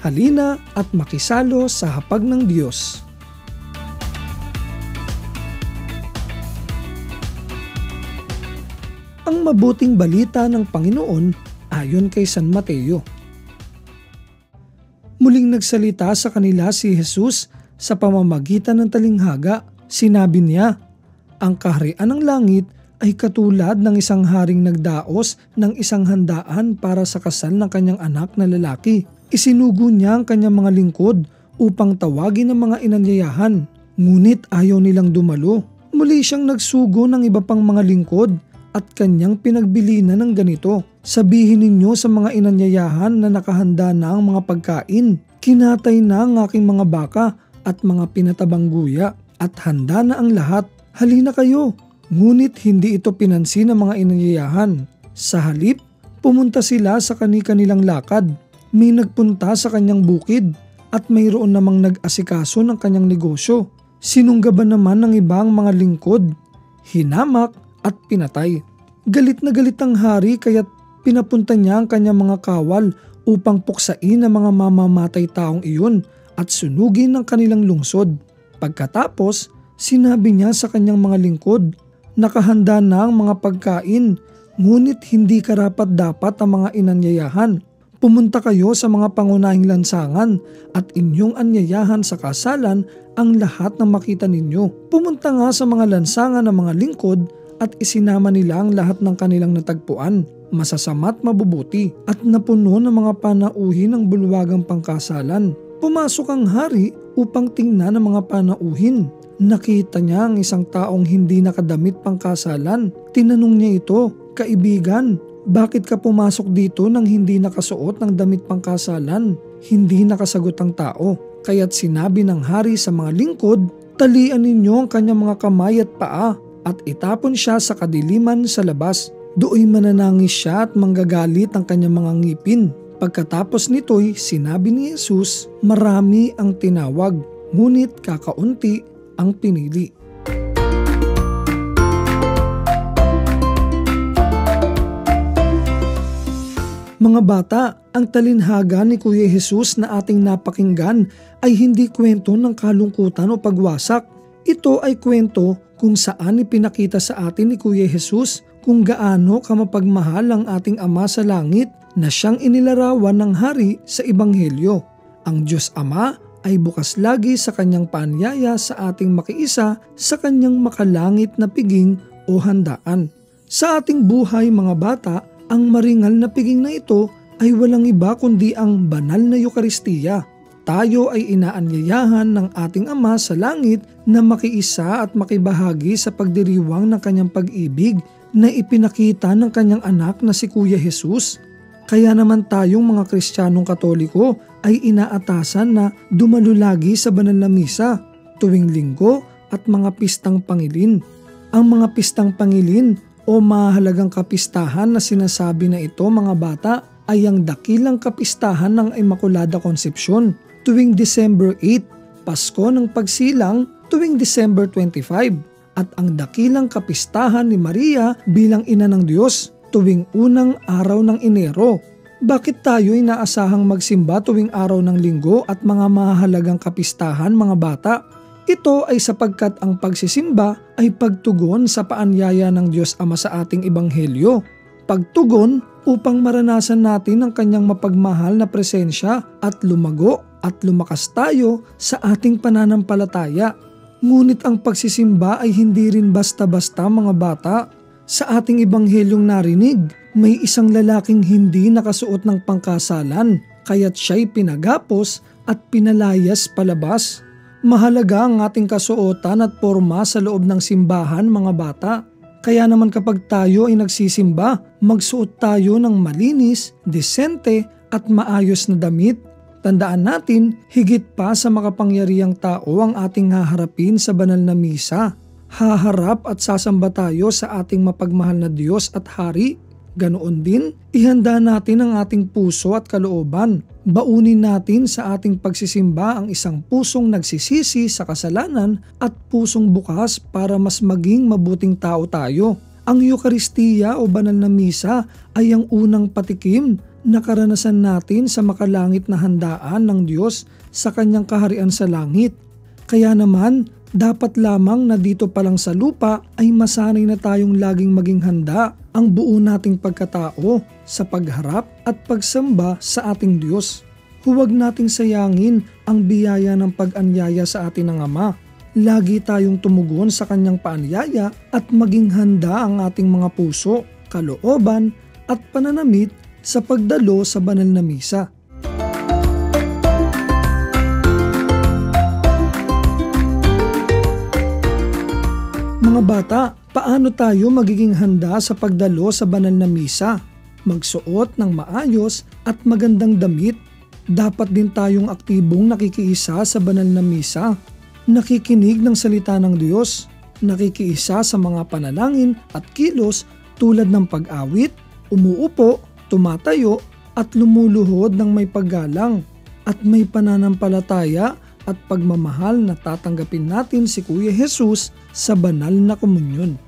Halina at makisalo sa hapag ng Diyos. Ang mabuting balita ng Panginoon ayon kay San Mateo. Muling nagsalita sa kanila si Jesus sa pamamagitan ng talinghaga. Sinabi niya, ang kaharian ng langit ay katulad ng isang haring nagdaos ng isang handaan para sa kasal ng kanyang anak na lalaki. Isinugo niya ang kanyang mga lingkod upang tawagin ang mga inanyayahan, ngunit ayaw nilang dumalo. Muli siyang nagsugo ng iba pang mga lingkod at kanyang pinagbilinan ng ganito, sabihin ninyo sa mga inanyayahan na nakahanda na ang mga pagkain. Kinatay na ang aking mga baka at mga pinatabang guya at handa na ang lahat. Halina kayo. Ngunit hindi ito pinansin ng mga inanyayahan. Sa halip, pumunta sila sa kani-kanilang lakad. May nagpunta sa kanyang bukid at mayroon namang nag-asikaso ng kanyang negosyo. Sinunggaban naman ng ibang mga lingkod, hinamak at pinatay. Galit na galit ang hari kaya't pinapunta niya ang kanyang mga kawal upang puksain ang mga mamamatay taong iyon at sunugin ang kanilang lungsod. Pagkatapos, sinabi niya sa kanyang mga lingkod, nakahanda na ang mga pagkain, ngunit hindi karapat-dapat ang mga inanyayahan. Pumunta kayo sa mga pangunahing lansangan at inyong anyayahan sa kasalan ang lahat ng makita ninyo. Pumunta nga sa mga lansangan ng mga lingkod at isinama nila ang lahat ng kanilang natagpuan, masasama't mabubuti, at napuno ng mga panauhin ng bulwagang pangkasalan. Pumasok ang hari upang tingnan ang mga panauhin. Nakita niya ang isang taong hindi nakadamit pangkasalan. Tinanong niya ito, kaibigan, bakit ka pumasok dito nang hindi nakasuot ng damit pangkasalan? Hindi nakasagot ang tao. Kaya't sinabi ng hari sa mga lingkod, talian ninyo ang kanyang mga kamay at paa at itapon siya sa kadiliman sa labas. Do'y mananangis siya at manggagalit ang kanyang mga ngipin. Pagkatapos nito'y sinabi ni Jesus, marami ang tinawag, ngunit kakaunti ang pinili. Mga bata, ang talinhaga ni Kuya Jesus na ating napakinggan ay hindi kwento ng kalungkutan o pagwasak. Ito ay kwento kung saan ipinakita sa atin ni Kuya Jesus kung gaano kamapagmahal ang ating Ama sa langit na siyang inilarawan ng hari sa Ebanghelyo. Ang Diyos Ama ay bukas lagi sa kanyang paanyaya sa ating makiisa sa kanyang makalangit na piging o handaan. Sa ating buhay mga bata, ang maringal na piging na ito ay walang iba kundi ang banal na Eukaristiya. Tayo ay inaanyayahan ng ating Ama sa langit na makiisa at makibahagi sa pagdiriwang ng kanyang pag-ibig na ipinakita ng kanyang anak na si Kuya Jesus. Kaya naman tayong mga Kristiyanong Katoliko ay inaatasan na dumalo lagi sa banal na misa tuwing linggo at mga pistang pangilin. Ang mga pistang pangilin o mahalagang kapistahan na sinasabi na ito mga bata ay ang dakilang kapistahan ng Immaculada Concepcion tuwing December 8, Pasko ng Pagsilang tuwing December 25 at ang dakilang kapistahan ni Maria bilang ina ng Diyos tuwing unang araw ng Enero. Bakit tayo inaasahang magsimba tuwing araw ng Linggo at mga mahalagang kapistahan mga bata? Ito ay sapagkat ang pagsisimba ay pagtugon sa paanyaya ng Diyos Ama sa ating Ebanghelyo. Pagtugon upang maranasan natin ang kanyang mapagmahal na presensya at lumago at lumakas tayo sa ating pananampalataya. Ngunit ang pagsisimba ay hindi rin basta-basta mga bata. Sa ating Ebanghelyong narinig, may isang lalaking hindi nakasuot ng pangkasalan, kaya't siya'y pinagapos at pinalayas palabas. Mahalaga ang ating kasuotan at porma sa loob ng simbahan mga bata. Kaya naman kapag tayo ay nagsisimba, magsuot tayo ng malinis, desente at maayos na damit. Tandaan natin, higit pa sa makapangyarihang tao ang ating haharapin sa banal na misa. Haharap at sasamba tayo sa ating mapagmahal na Diyos at Hari. Ganoon din, ihanda natin ang ating puso at kalooban. Baunin natin sa ating pagsisimba ang isang pusong nagsisisi sa kasalanan at pusong bukas para mas maging mabuting tao tayo. Ang Eukaristiya o banal na misa ay ang unang patikim Nakaranasan natin sa makalangit na handaan ng Diyos sa kanyang kaharian sa langit. Kaya naman, dapat lamang na dito pa lang sa lupa ay masanay na tayong laging maging handa ang buo nating pagkatao sa pagharap at pagsamba sa ating Diyos. Huwag nating sayangin ang biyaya ng pag-anyaya sa atin ng Ama. Lagi tayong tumugon sa kanyang paanyaya at maging handa ang ating mga puso, kalooban at pananamit sa pagdalo sa banal na misa. Mga bata, paano tayo magiging handa sa pagdalo sa banal na misa? Magsuot ng maayos at magandang damit. Dapat din tayong aktibong nakikiisa sa banal na misa. Nakikinig ng salita ng Diyos. Nakikiisa sa mga panalangin at kilos tulad ng pag-awit, umuupo, tumatayo at lumuluhod ng may paggalang. At may pananampalataya at pagmamahal na tatanggapin natin si Kuya Jesus sa banal na komunyon.